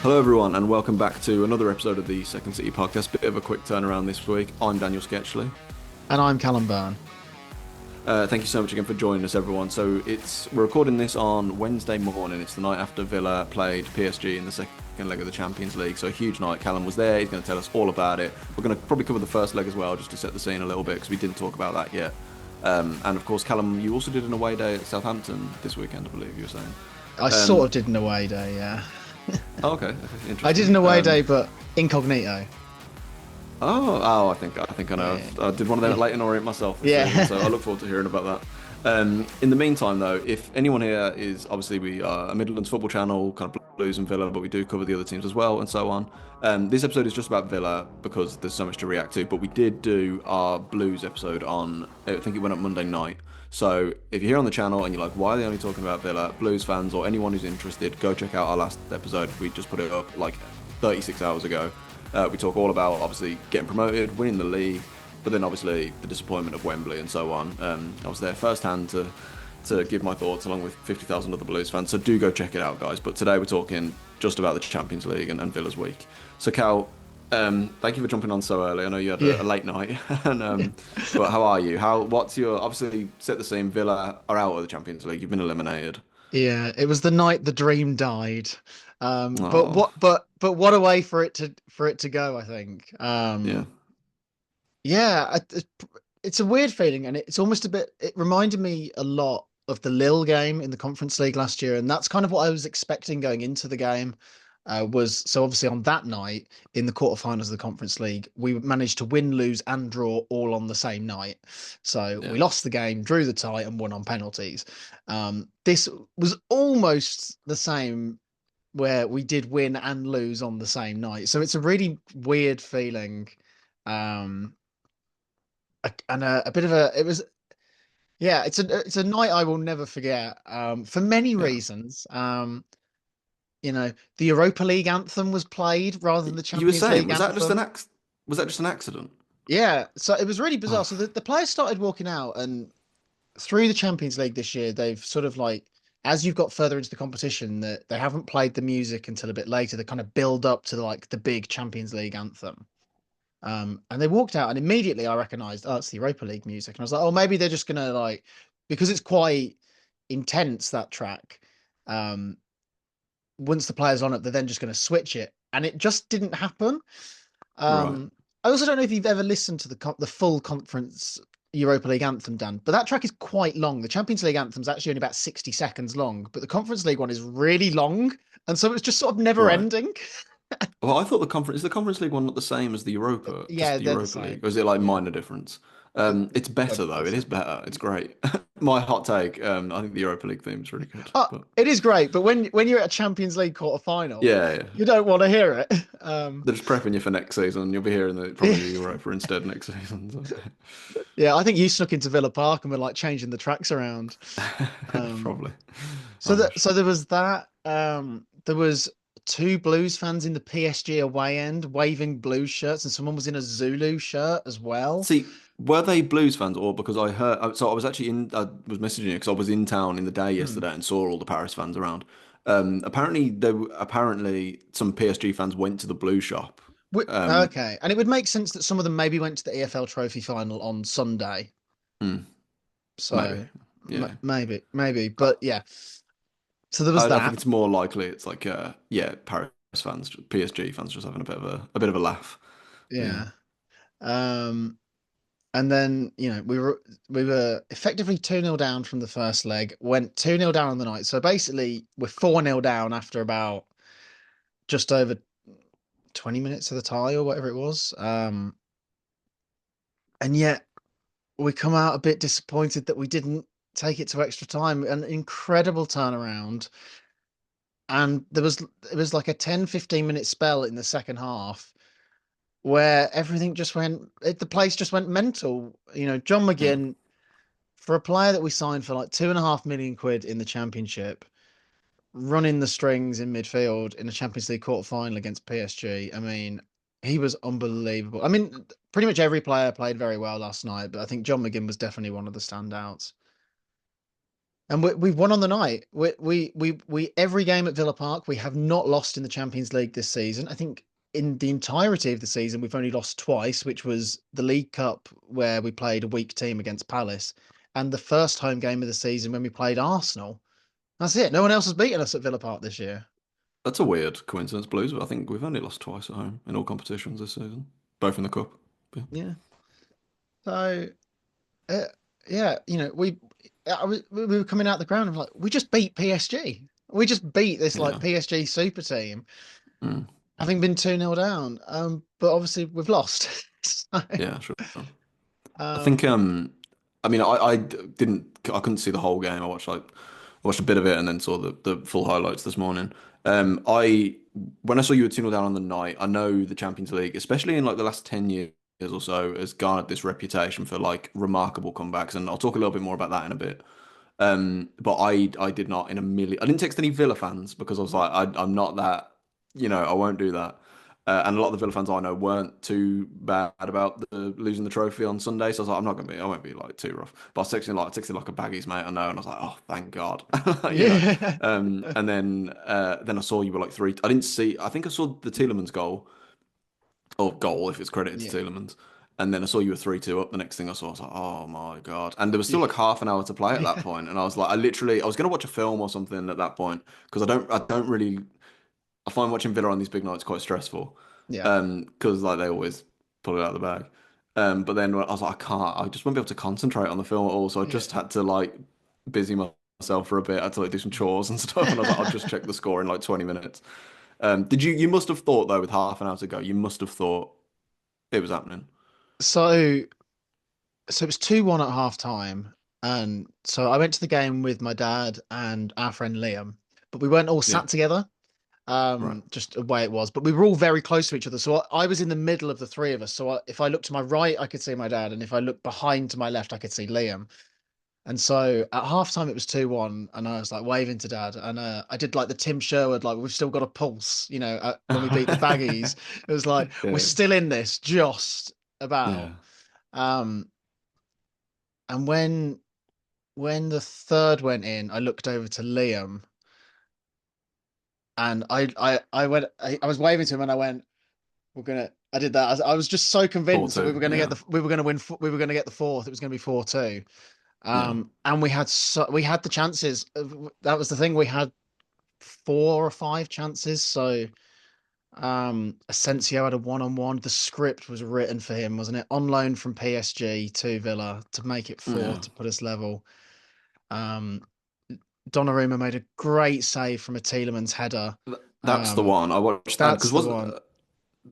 Hello, everyone, and welcome back to another episode of the Second City podcast. Bit of a quick turnaround this week. I'm Daniel Sketchley. And I'm Callum Dan. Thank you so much again for joining us, everyone. So we're recording this on Wednesday morning. It's the night after Villa played PSG in the second leg of the Champions League. So a huge night. Callum was there. He's going to tell us all about it. We're going to probably cover the first leg as well, just to set the scene a little bit, because we didn't talk about that yet. And of course, Callum, you also did an away day at Southampton this weekend, I believe you were saying. I sort of did an away day, yeah. Oh, okay, interesting. I did an away day, but incognito. I think I know. Yeah. I did one of them at Leighton Orient myself. Yeah. So I look forward to hearing about that. In the meantime, though, if anyone here is obviously we are a Midlands football channel, kind of Blues and Villa, but we do cover the other teams as well and so on. This episode is just about Villa because there's so much to react to. But we did do our Blues episode on, I think it went up Monday night. So if you're here on the channel and you're like, why are they only talking about Villa? Blues fans or anyone who's interested, go check out our last episode. We just put it up like 36 hours ago. We talk all about obviously getting promoted, winning the league, but then obviously the disappointment of Wembley and so on. I was there firsthand to give my thoughts along with 50,000 other Blues fans. So do go check it out, guys. But today we're talking just about the Champions League and Villa's week. So Cal, thank you for jumping on so early. I know you had a late night, but how are you? What's your obviously set the scene? Villa are out of the Champions League. You've been eliminated. Yeah, it was the night the dream died. But Oh, what a way for it to go, I think. yeah, Yeah, it's a weird feeling, and it's almost a bit. It reminded me a lot of the Lille game in the Conference League last year, and that's kind of what I was expecting going into the game. Was so obviously on that night in the quarterfinals of the Conference League, we managed to win, lose, and draw all on the same night. So yeah, we lost the game, drew the tie, and won on penalties. This was almost the same where we did win and lose on the same night. So it's a really weird feeling. Um, and a bit of a it was yeah it's a night I will never forget for many yeah. reasons. The Europa League anthem was played rather than the You were Champions saying League anthem. was that just an accident? Yeah, so it was really bizarre. Oh, So the players started walking out, and through the Champions League this year they've sort of like, as you've got further into the competition, that they haven't played the music until a bit later. They kind of build up to like the big Champions League anthem. And they walked out, and immediately I recognized, oh, it's the Europa League music. And I was like, oh, maybe they're just gonna like, because it's quite intense, that track. Um, Once the player's on it, they're then just gonna switch it, and it just didn't happen. right. I also don't know if you've ever listened to the full conference Europa League anthem, Dan, but that track is quite long. The Champions League anthem's actually only about 60 seconds long, but the Conference League one is really long, and so it's just sort of never Right. ending. Well, I thought the Conference League one not the same as the Europa, just Yeah, the they're the Europa League, or same. is it like Yeah, minor difference? It's they're better the though. It is same. better. It's great. My hot take. I think the Europa League theme is really good. Oh, But it is great, but when you're at a Champions League quarter final, yeah, yeah. you don't want to hear it. They're just prepping you for next season. You'll be hearing probably the Europa instead next season. So. Yeah, I think you snuck into Villa Park and were like changing the tracks around. Um, Probably. so Oh, that so there was that. There was two Blues fans in the PSG away end waving Blues shirts, and someone was in a Zulu shirt as well. see, were they Blues fans or because I heard? So I was actually I was messaging you because I was in town in the day Hmm. yesterday and saw all the Paris fans around. Apparently some PSG fans went to the Blue shop. Um, Okay, and it would make sense that some of them maybe went to the EFL Trophy final on Sunday. hmm, maybe, So yeah. maybe, I, but yeah. So there was I think that. it's more likely it's like yeah, Paris fans, PSG fans just having a bit of a laugh. Yeah, Yeah. Um, And then, we were effectively 2-0 down from the first leg, went 2-0 down on the night. So basically we're 4-0 down after about just over 20 minutes of the tie or whatever it was. And yet we come out a bit disappointed that we didn't take it to extra time. An incredible turnaround. And it was like a 10-15 minute spell in the second half where everything just the place just went mental. John yeah, McGinn, for a player that we signed for like 2.5 million quid in the championship, running the strings in midfield in a Champions League quarter final against PSG. I mean, he was unbelievable. I mean, pretty much every player played very well last night, but I think John McGinn was definitely one of the standouts. And we've won on the night. We every game at Villa Park, we have not lost in the Champions League this season. I think in the entirety of the season, we've only lost twice, which was the League Cup where we played a weak team against Palace, and the first home game of the season when we played Arsenal. That's it. No one else has beaten us at Villa Park this year. That's a weird coincidence, Blues, but I think we've only lost twice at home in all competitions this season, both in the cup. Yeah, Yeah. So uh, yeah, we were coming out the ground and like we just beat PSG. We just beat this like yeah, PSG super team, mm, having been 2-0 down. But obviously we've lost. So, yeah, sure. I think um, I mean I couldn't see the whole game. I watched a bit of it and then saw the full highlights this morning. I when I saw you were 2-0 down on the night, I know the Champions League, especially in like the last 10 years or so, has garnered this reputation for like remarkable comebacks, and I'll talk a little bit more about that in a bit. But I did not in a million. I didn't text any Villa fans because I was like, I'm not that, I won't do that. And a lot of the Villa fans I know weren't too bad about losing the trophy on Sunday, so I was like, I won't be like too rough. But I texted like a baggies mate I know, and I was like, oh, thank God, you know. yeah, And then I saw you were like three. I didn't see. I think I saw the Tielemans goal or goal if it's credited to yeah, Tielemans. And then I saw you were 3-2 up. The next thing I saw, I was like, oh my God. And there was still yeah, like half an hour to play at that point. And I was like, I was going to watch a film or something at that point because I don't really, I find watching Villa on these big nights quite stressful. yeah, Because like they always pull it out of the bag. But then I was like, I just won't be able to concentrate on the film at all. So I yeah. just had to like busy myself for a bit. I had to like do some chores and stuff. And I was like, I'll just check the score in like 20 minutes. You must have thought though, with half an hour to go, you must have thought it was happening. So so it was 2-1 at half time. And so I went to the game with my dad and our friend Liam, but we weren't all Yeah. sat together. Right. Just the way it was. But we were all very close to each other. So I was in the middle of the three of us. So if I looked to my right, I could see my dad, and if I looked behind to my left, I could see Liam. And so at halftime it was 2-1, and I was like waving to dad, and I did like the Tim Sherwood, like we've still got a pulse, when we beat the Baggies. It was like we're Yeah. still in this, just about. Yeah. Um, and when the third went in, I looked over to Liam, and I was waving to him, and I went, "We're gonna." I did that. I was just so convinced that 4-2. Yeah. we were gonna win. We were gonna get the fourth. It was gonna be 4-2. Yeah. And we had the chances. That was the thing. We had four or five chances. So, Asensio had a one-on-one. The script was written for him, wasn't it? On loan from PSG to Villa to make it four Yeah. to put us level. Um, Donnarumma made a great save from a Tielemans header. That's the Um, one. I watched that that's because the was one.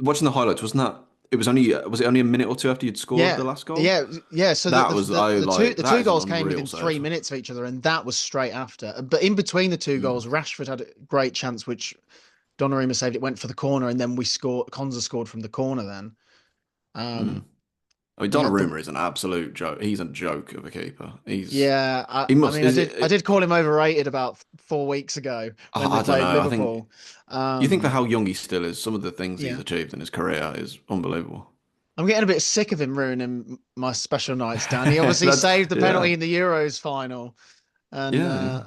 watching the highlights, wasn't that? It was it only a minute or two after you'd scored Yeah, the last goal? yeah. So That was I like the that two is an goals came unreal within three save. minutes of each other, and that was straight after. But in between the two Mm. goals, Rashford had a great chance, which Donnarumma saved. It went for the corner, and then we scored. Konza scored from the corner. Then Mm. um, I mean, we had the Donnarumma is an absolute joke. He's a joke of a keeper. yeah. He I must mean, is I it, did call him overrated about 4 weeks ago when they I don't played know. I think Liverpool. you think for Um, how young he still is, some of the things he's yeah, achieved in his career is unbelievable. I'm getting a bit sick of him ruining my special nights. Dan, he obviously That's saved the yeah. penalty in the Euros final, and Yeah, yeah.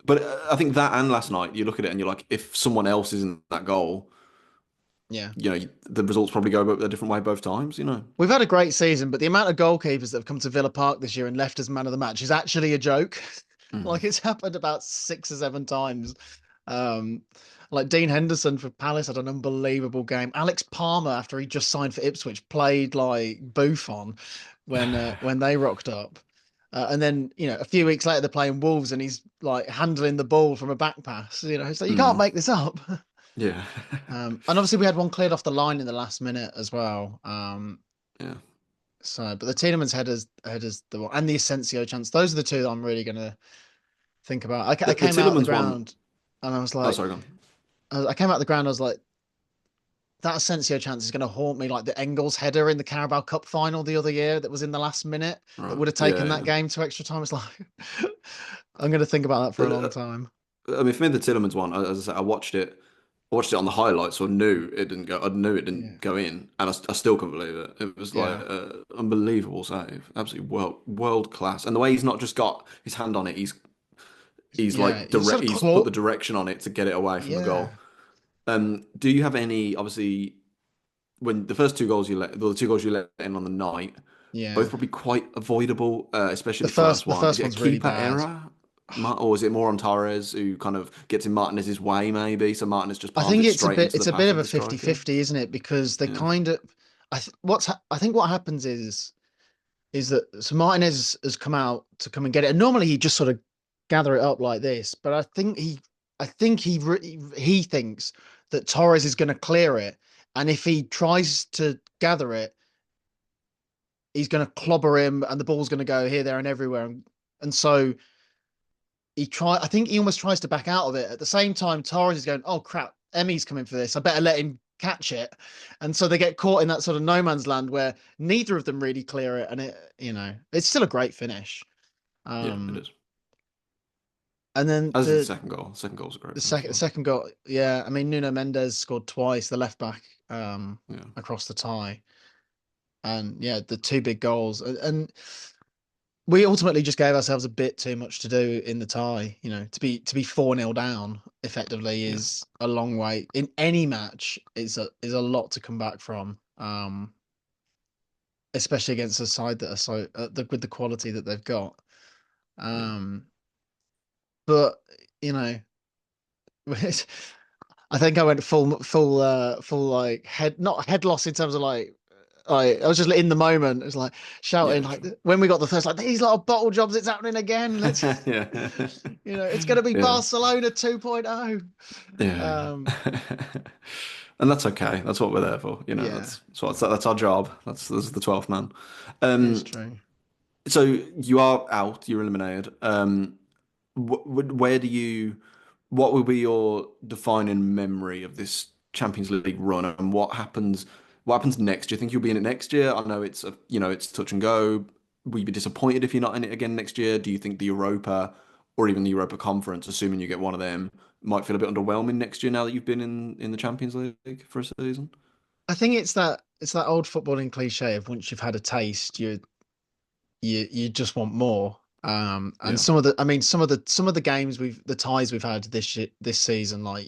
But I think that and last night, you look at it and you're like, if someone else is in that goal, yeah. the results probably go a different way both times. We've had a great season, but the amount of goalkeepers that have come to Villa Park this year and left as man of the match is actually a joke. Mm. Like it's happened about 6 or 7 times. Um, like Dean Henderson for Palace had an unbelievable game. Alex Palmer, after he just signed for Ipswich, played like Buffon when they rocked up. And then a few weeks later they're playing Wolves and he's like handling the ball from a back pass. So you can't Mm. make this up. Yeah. And obviously we had one cleared off the line in the last minute as well. Yeah. But the Tielemans headers the one and the Asensio chance. Those are the two that I'm really gonna think about. I The came out the Tillemans one, ground and I was oh, like, sorry, go on. I came out the ground. I was like, that Asensio chance is gonna haunt me like the Engels header in the Carabao Cup final the other year that was in the last minute that Right. would have taken that Yeah, game to extra time. It's like I'm gonna think about that for a long yeah. time. I mean, for me, the Tillemans one, as I said, I watched it on the highlights, so I knew it didn't go. I knew it Yeah, didn't go in, and I still couldn't believe it. It was like yeah, unbelievable save, absolutely world class. And the way he's not just got his hand on it, he's Yeah, like he direct. sort of He's put claw. the direction on it to get it away from the Yeah, goal. Do you have any? Obviously, when the first two goals the two goals you let in on the night, both yeah. probably quite avoidable, especially the first The one. Is first it a one's really keeper bad. error, or is it more on Torres who kind of gets in Martinez's way, maybe? So Martinez just I palms think it straight into the it's a path bit of of a the striker. 50-50, isn't it? Because they Yeah, kind of I think what happens is that so Martinez has come out to come and get it. And normally he just sort of gather it up like this, but I think he thinks that Torres is going to clear it, and if he tries to gather it, he's going to clobber him, and the ball's going to go here, there, and everywhere. And so I think he almost tries to back out of it. At the same time, Torres is going, "Oh crap, Emmy's coming for this. I better let him catch it." And so they get caught in that sort of no man's land where neither of them really clear it, and it's still a great finish. yeah, it Um, is. and then As is the second goal. Second goal's a great finish as the well. second goal, yeah, I mean Nuno Mendes scored twice, the left back, Yeah, across the tie, and yeah, the two big goals, and we ultimately just gave ourselves a bit too much to do in the tie. To be 4-0 down effectively yeah, is a long way in any match. Is a lot to come back from. Especially against a side that are with the quality that they've got. yeah. Um, but you know, I think I went full like head not head loss in terms of like I was just in the moment. It was like shouting Yeah, like sure. when we got the first like these lot of bottle jobs. It's happening again. Let's Yeah, it's going to be yeah, Barcelona 2.0. yeah, Um, and that's okay. That's what we're there for. yeah, That's our job. That's the 12th man. it's Um, true. so you are out. You're eliminated. Where do you? What will be your defining memory of this Champions League run, and what happens? What happens next? Do you think you'll be in it next year? I know it's touch and go. Will you be disappointed if you're not in it again next year? Do you think the Europa or even the Europa Conference, assuming you get one of them, might feel a bit underwhelming next year now that you've been in the Champions League for a season? I think it's that old footballing cliche of once you've had a taste, you just want more. And Yeah, some of some of the games the ties we've had this season, like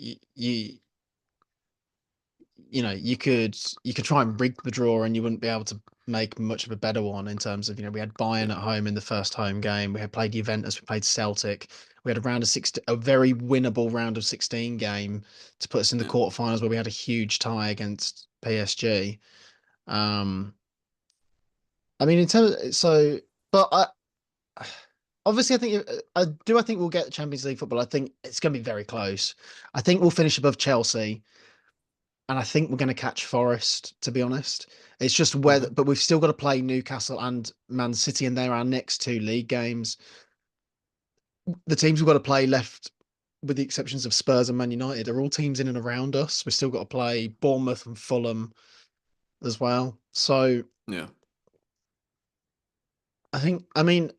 you could try and rig the draw and you wouldn't be able to make much of a better one in terms of we had Bayern yeah, at home in the first home game, we had played Juventus, we played Celtic, we had a very winnable round of 16 game to put us in the yeah, quarterfinals where we had a huge tie against PSG. Um, I mean in terms so, but obviously I think we'll get the Champions League football. I think it's going to be very close. I think we'll finish above Chelsea. And I think we're going to catch Forest, to be honest. It's just whether, okay, but we've still got to play Newcastle and Man City, and they're our next two league games. The teams we've got to play left, with the exceptions of Spurs and Man United, are all teams in and around us. We've still got to play Bournemouth and Fulham as well. So yeah, I think, I mean,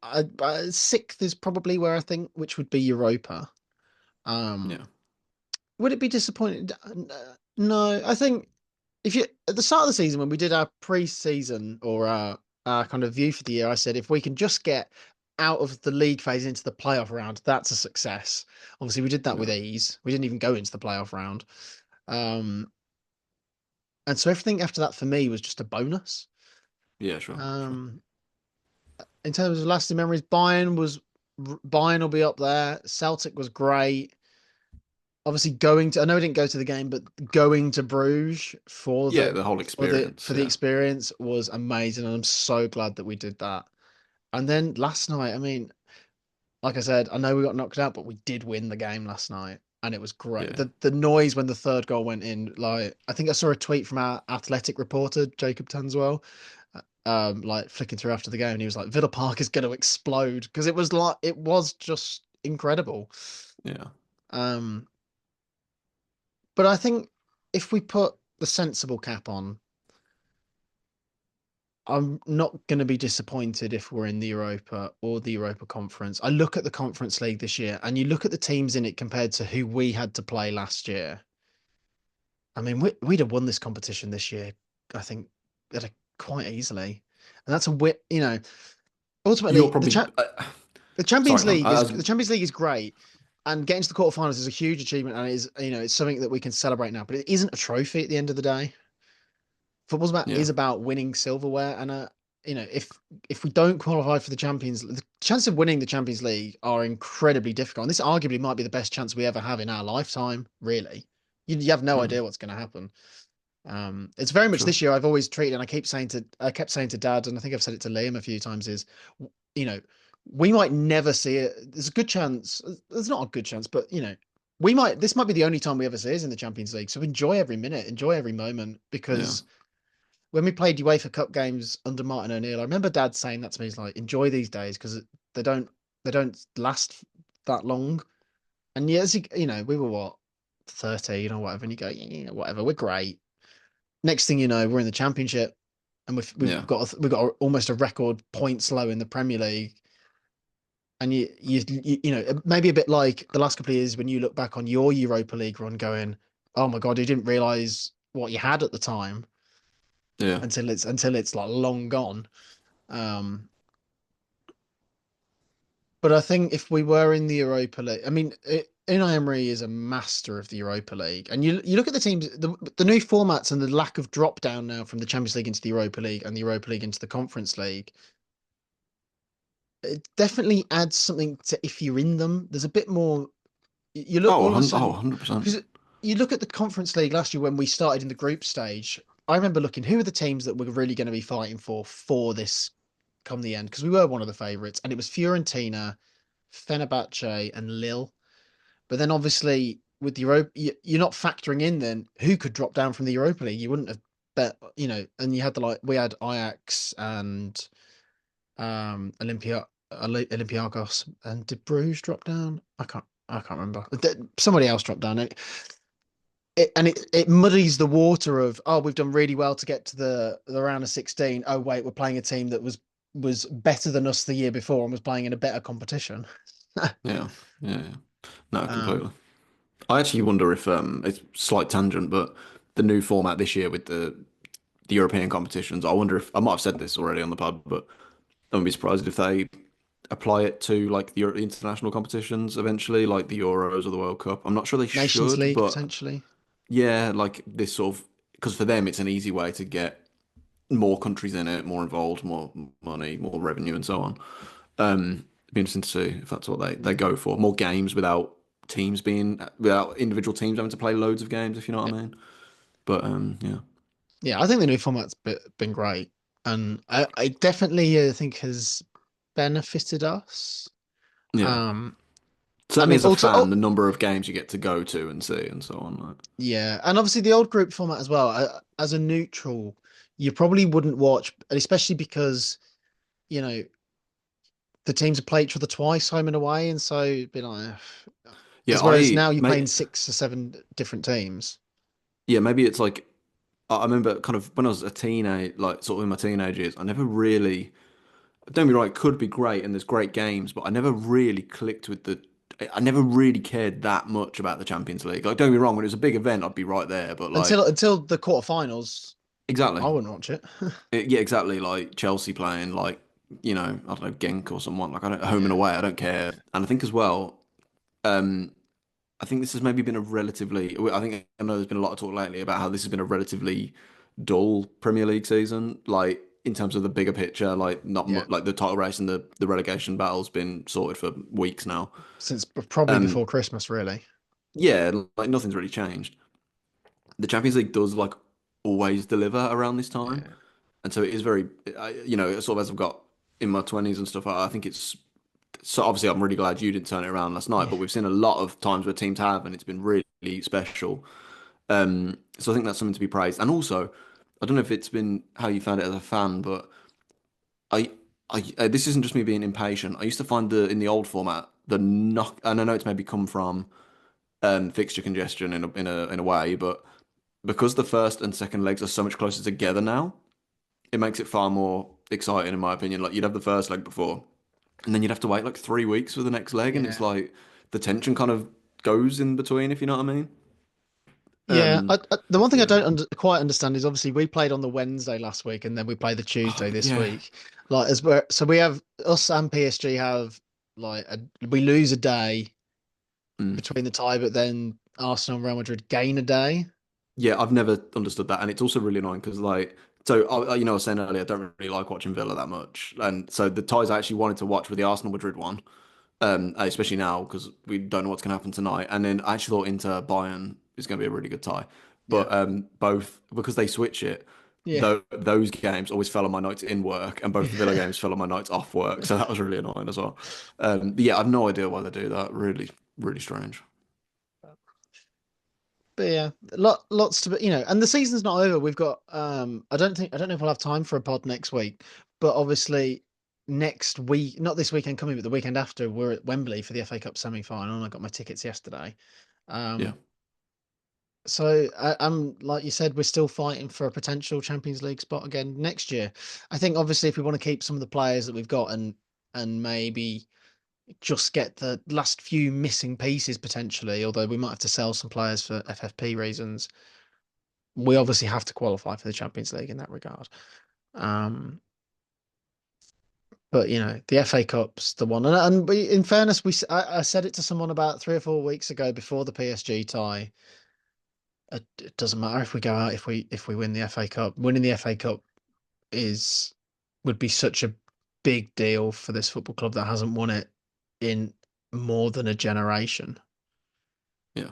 sixth is probably where I think, which would be Europa. yeah, Um, would it be disappointing? No, I think if you at the start of the season when we did our pre-season or our kind of view for the year, I said if we can just get out of the league phase into the playoff round, that's a success. Obviously, we did that with yeah, ease. We didn't even go into the playoff round, um, and so everything after that for me was just a bonus. yeah, sure, sure. Um, in terms of lasting memories, Bayern will be up there. Celtic was great. Obviously, I know we didn't go to the game, but going to Bruges Yeah, the whole experience. for the Yeah, experience was amazing, and I'm so glad that we did that. And then last night, I mean, like I said, I know we got knocked out, but we did win the game last night, and it was great. yeah, The noise when the third goal went in, like I think I saw a tweet from our athletic reporter Jacob Tanswell, like flicking through after the game, and he was like, "Villa Park is going to explode," because it was just incredible. yeah. Um, but I think if we put the sensible cap on, I'm not going to be disappointed if we're in the Europa or the Europa Conference. I look at the Conference League this year and you look at the teams in it compared to who we had to play last year. I mean, we'd have won this competition this year, I think, quite easily. And that's a wit, You're ultimately probably. the Sorry, Champions man. League the Champions League is great, and getting to the quarterfinals is a huge achievement, and it is, it's something that we can celebrate now. But it isn't a trophy at the end of the day. Football's about Yeah, is about winning silverware, and if we don't qualify for the chance of winning the Champions League are incredibly difficult. And this arguably might be the best chance we ever have in our lifetime. Really, you have no mm, idea what's going to happen. It's very much sure. this year. I've always treated, and I kept saying to Dad, and I think I've said it to Liam a few times, is, you know, we might never see it. There's a good chance. There's not a good chance, but this might be the only time we ever see us in the Champions League. So enjoy every minute, enjoy every moment, Yeah, because when we played UEFA Cup games under Martin O'Neill, I remember Dad saying that to me. He's like, enjoy these days because they don't they don't last that long. And yes, we were what, 13 or whatever, and you go, yeah, whatever, we're great. Next thing you know, we're in the Championship, and yeah, almost a record points low in the Premier League. And maybe a bit like the last couple of years when you look back on your Europa League run, going, oh my God, you didn't realize what you had at the time yeah. until it's like long gone. Um, but I think if we were in the Europa League, I mean, Unai Emery is a master of the Europa League, and you look at the teams, the new formats and the lack of drop down now from the Champions League into the Europa League and the Europa League into the Conference League. It definitely adds something to if you're in them. There's a bit more. You look Oh, all of a oh, sudden 100%. because you look at the Conference League last year when we started in the group stage. I remember looking who are the teams that we're really going to be fighting for this come the end, because we were one of the favourites, and it was Fiorentina, Fenerbahce, and Lille. But then obviously with the Europa, you're not factoring in then who could drop down from the Europa League. You wouldn't have bet, and you had we had Ajax and Olympiacos, and did Bruges drop down? I can't remember. Somebody else dropped down. And it muddies the water of, oh, we've done really well to get to the round of 16. Oh wait, we're playing a team that was better than us the year before and was playing in a better competition. Yeah, yeah, yeah. No, um completely. I actually wonder if it's a slight tangent, but the new format this year with the European competitions, I wonder if I might have said this already on the pod, but I wouldn't be surprised if they apply it to like the international competitions eventually, like the Euros or the World Cup. I'm not sure they Nations should, League but potentially. yeah, like this sort of because for them it's an easy way to get more countries in it, more involved, more money, more revenue, and so on. It'd be interesting to see if that's what they Yeah. go for. More games without individual teams having to play loads of games, if you know what Yeah. I mean. But yeah, Yeah, I think the new format's been great, and I definitely think has benefited us. yeah. Um, I Certainly mean, as a also, fan, the number of games you get to go to and see and so on. Like, yeah, and obviously the old group format as well. As a neutral, you probably wouldn't watch, especially because you know the teams have played each other twice, home and away, and so it'd be like, yeah, whereas I now you're playing mate, 6 or 7 different teams. yeah, maybe it's like I remember kind of when I was a teenage, like sort of in my teenage years, I never really. Don't be right, it could be great and there's great games, but I never really clicked with the. I never really cared that much about the Champions League. Like, don't get me wrong, when it was a big event, I'd be right there. But like, Until the quarterfinals, exactly, I wouldn't watch it. yeah, exactly. Like Chelsea playing, like I don't know, Genk or someone. Like, I don't home and Yeah, away, I don't care. And I think as well, um, I think this has maybe been a relatively. I know there's been a lot of talk lately about how this has been a relatively dull Premier League season. Like in terms of the bigger picture, like not yeah. much, like the title race and the relegation battle's been sorted for weeks now. Since probably Um, before Christmas, really. yeah, like nothing's really changed. The Champions League does like always deliver around this time, Yeah, and so it is very, sort of as I've got in my 20s and stuff. I think it's so obviously I'm really glad you didn't turn it around last night, yeah, but we've seen a lot of times where teams have, and it's been really special. So I think that's something to be praised. And also, I don't know if it's been how you found it as a fan, but I, this isn't just me being impatient. I used to find in the old format the knock, and I know it's maybe come from fixture congestion in a way, but because the first and second legs are so much closer together now, it makes it far more exciting in my opinion. Like you'd have the first leg before, and then you'd have to wait like 3 weeks for the next leg, and it's yeah. like the tension kind of goes in between, if you know what I mean. Yeah, the one thing I Yeah. don't quite understand is obviously we played on the Wednesday last week, and then we play the Oh, Tuesday this yeah. week. Like so we have us and PSG have like we lose a day, Mm. between the tie, but then Arsenal and Real Madrid gain a day. Yeah, I've never understood that, and it's also really annoying because so I was saying earlier, I don't really like watching Villa that much, and so the ties I actually wanted to watch were the Arsenal Madrid one, especially now because we don't know what's going to happen tonight, and then I actually thought Inter Bayern is going to be a really good tie, Yeah. but both because they switch it, Yeah. those games always fell on my nights in work, and both the Villa games fell on my nights off work, so that was really annoying as well. But yeah, I've no idea why they do that. Really, really strange. But yeah, lots to be, and the season's not over. We've got I don't know if we'll have time for a pod next week, but obviously next week, not this weekend coming, but the weekend after, we're at Wembley for the FA Cup semi-final, and I got my tickets yesterday. Yeah, Um, so I'm like you said, we're still fighting for a potential Champions League spot again next year. I think obviously if we want to keep some of the players that we've got and maybe just get the last few missing pieces potentially, although we might have to sell some players for FFP reasons. We obviously have to qualify for the Champions League in that regard. Um, but the FA Cup's the one, and in fairness, I said it to someone about 3 or 4 weeks ago before the PSG tie. It doesn't matter if we go out if we win the FA Cup. Winning the FA Cup is would be such a big deal for this football club that hasn't won it in more than a generation. yeah.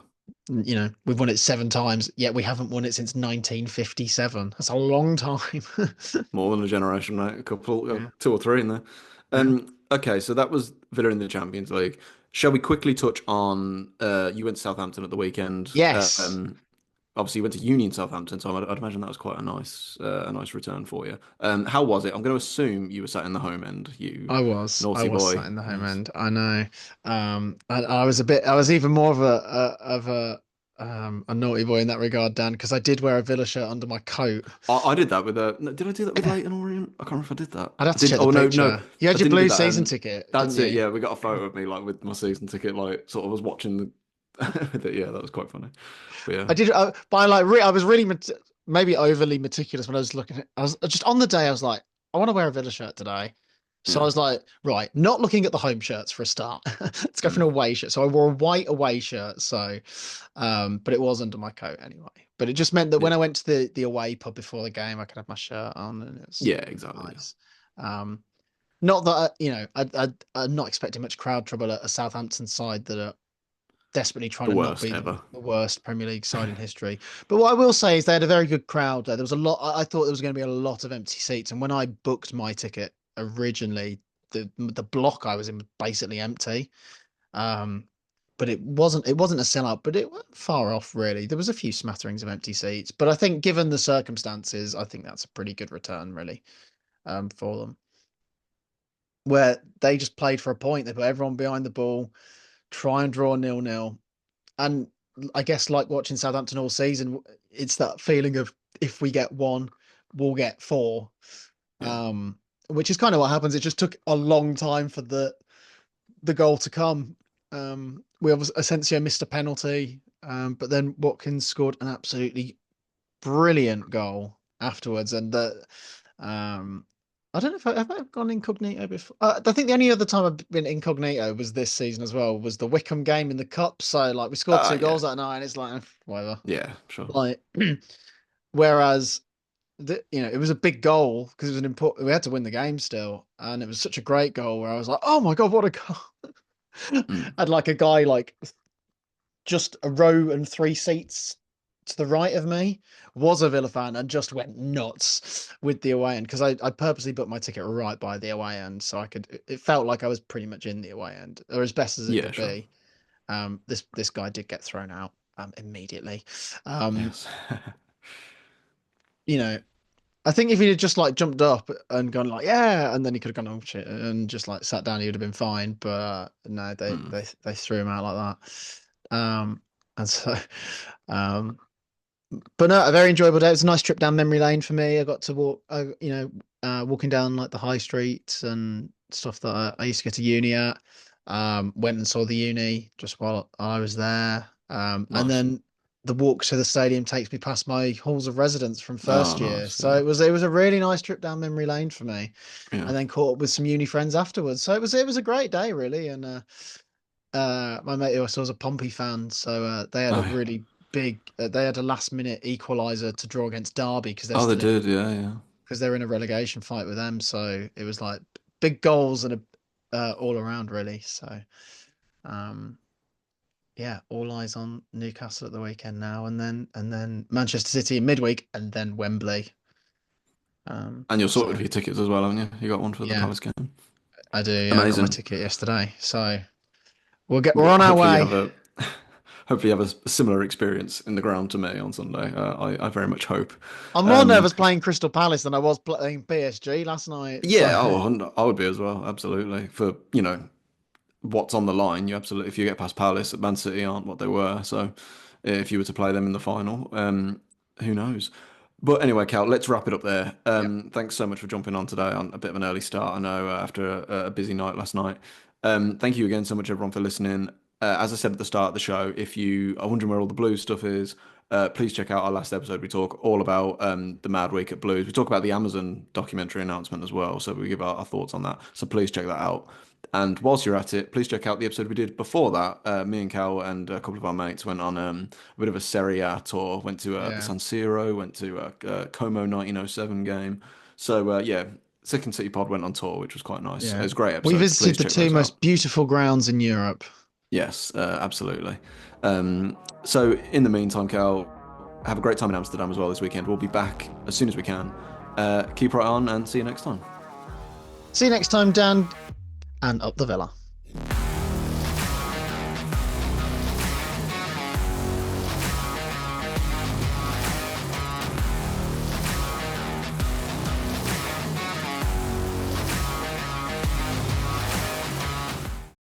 We've won it 7 times, yet we haven't won it since 1957. That's a long time. More than a generation, right? A couple, Yeah. two or three in there. Yeah. Okay, so that was Villa in the Champions League. Shall we quickly touch on you went to Southampton at the weekend. Yes, Obviously you went to Union Southampton, so I'd imagine that was quite a nice return for you. How was it? I'm going to assume you were sat in the home end, you I was. I naughty was boy. sat in the home Yes. end. I know. I was a bit. I was even more of a naughty boy in that regard, Dan, because I did wear a Villa shirt under my coat. I did that with no, did I do that with Leighton Orient? I can't remember if I did that. I'd have I to didn't. check the Oh no, no, picture. You I had your didn't do blue that. season ticket, didn't That's it. you? Yeah, we got a photo of me like with my season ticket, like sort of was watching the. With it. Yeah, that was quite funny. But yeah, I did. By I was really maybe overly meticulous when I was looking at. I was just on the day. I was like, I want to wear a Villa shirt today. So I yeah, was like, right, not looking at the home shirts for a start. Let's go for an mm, away shirt. So I wore a white away shirt. So, but it was under my coat anyway. But it just meant that when yeah, I went to the away pub before the game, I could have my shirt on, and yeah, it was exactly. Yeah. nice. Um, Not that I'm not expecting much crowd trouble at a Southampton side that are desperately trying The to not worst be ever. the worst Premier League side in history. But what I will say is they had a very good crowd there. There was a lot. I thought there was going to be a lot of empty seats, and when I booked my ticket originally, the block I was in was basically empty. Um, but it wasn't a sellout, but it wasn't far off really. There was a few smatterings of empty seats, but I think given the circumstances, I think that's a pretty good return really for them. Where they just played for a point, they put everyone behind the ball, try and draw 0-0. And I guess like watching Southampton all season, it's that feeling of if we get one, we'll get four. Yeah, Which is kind of what happens. It just took a long time for the goal to come. We obviously Asensio missed a penalty, but then Watkins scored an absolutely brilliant goal afterwards, and um, I don't know if have I gone incognito before. I think the only other time I've been incognito was this season as well. Was the Wickham game in the cup? So like we scored two yeah, goals that night, and it's like whatever. yeah, sure. Like whereas it was a big goal because it was an important. We had to win the game still, and it was such a great goal where I was like, oh my god, what a goal! Mm, Had like a guy like just a row and 3 seats to the right of me was a Villa fan and just went nuts with the away end because I purposely booked my ticket right by the away end so I could it felt like I was pretty much in the away end or as best as it yeah, could sure. be. This guy did get thrown out immediately. Um, Yes. you know, I think if he'd just like jumped up and gone like yeah, and then he could have gone oh shit and just like sat down, he would have been fine. But no, they Mm, they they threw him out like that. And so um but no, a very enjoyable day. It was a nice trip down memory lane for me. I got to walk, walking down like the high streets and stuff that I used to go to uni at. Went and saw the uni just while I was there. And nice. then the walk to the stadium takes me past my halls of residence from Oh, first year. nice. So Yeah, it was a really nice trip down memory lane for me. yeah. And then caught up with some uni friends afterwards. So it was a great day really. And my mate also was a Pompey fan, so they had a Oh, yeah. really big. They had a last minute equaliser to draw against Derby because they're Oh, they still in did. Yeah, yeah. because they're in a relegation fight with them. So it was like big goals and all around really. So um, yeah, all eyes on Newcastle at the weekend now, and then Manchester City in midweek, and then Wembley. And you're sorted So for your tickets as well, haven't you? You got one for the yeah, Palace game. I do. Yeah, I got my Amazing. ticket yesterday. So we're Well, on our hopefully you way. have a hopefully you have a similar experience in the ground to me on Sunday. I very much hope. I'm more Um, nervous playing Crystal Palace than I was playing PSG last night. So yeah, I would be as well. Absolutely. For what's on the line, you absolutely. If you get past Palace, Man City aren't what they were. So if you were to play them in the final, who knows? But anyway, Cal, let's wrap it up there. yeah, Thanks so much for jumping on today on a bit of an early start. I know after a busy night last night. Thank you again so much, everyone, for listening. As I said at the start of the show, if you are wondering where all the Blues stuff is, please check out our last episode. We talk all about the Mad Week at Blues. We talk about the Amazon documentary announcement as well. So we give our thoughts on that. So please check that out. And whilst you're at it, please check out the episode we did before that. Me and Cal and a couple of our mates went on a bit of a Serie A tour. Went to the yeah, San Siro, went to Como 1907 game. So yeah, Second City Pod went on tour, which was quite nice. It yeah. was great We episodes. visited Please the check two those out. most beautiful grounds in Europe. Yes, absolutely. So in the meantime, Cal, have a great time in Amsterdam as well this weekend. We'll be back as soon as we can. Keep right on and see you next time. See you next time, Dan, and up the Villa.